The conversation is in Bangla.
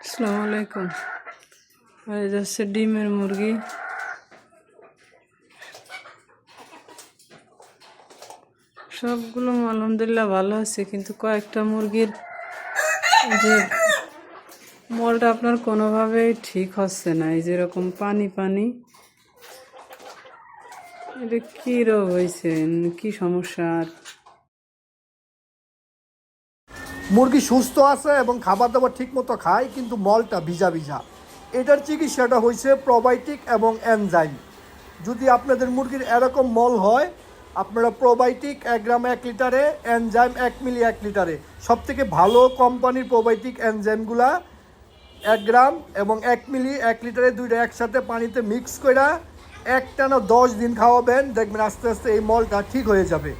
আসসালামু আলাইকুম। হয়ে যাচ্ছে ডিমের মুরগি। সবগুলো আলহামদুলিল্লাহ ভালো আছে, কিন্তু কয়েকটা মুরগির যে মলটা আপনার কোনোভাবেই ঠিক হচ্ছে না। এই যেরকম পানি পানি, এটা কী রোগ হয়েছে, কি সমস্যা? আর মুরগি সুস্থ আছে এবং খাবার দাবার ঠিকমতো খায়, কিন্তু মলটা ভিজা ভিজা। এটার চিকিৎসাটা হয়েছে প্রোবায়োটিক এবং এনজাইম। যদি আপনাদের মুরগির এরকম মল হয়, আপনারা প্রোবায়োটিক 1 গ্রাম 1 লিটারে, এনজাইম 1 মিলি 1 লিটারে, সবথেকে ভালো কোম্পানির প্রোবায়োটিক এনজাইমগুলা 1 গ্রাম এবং 1 মিলি 1 লিটারে দুইটা একসাথে পানিতে মিক্স করে একটানা 10 দিন খাওয়াবেন, দেখবেন আস্তে আস্তে এই মলটা ঠিক হয়ে যাবে।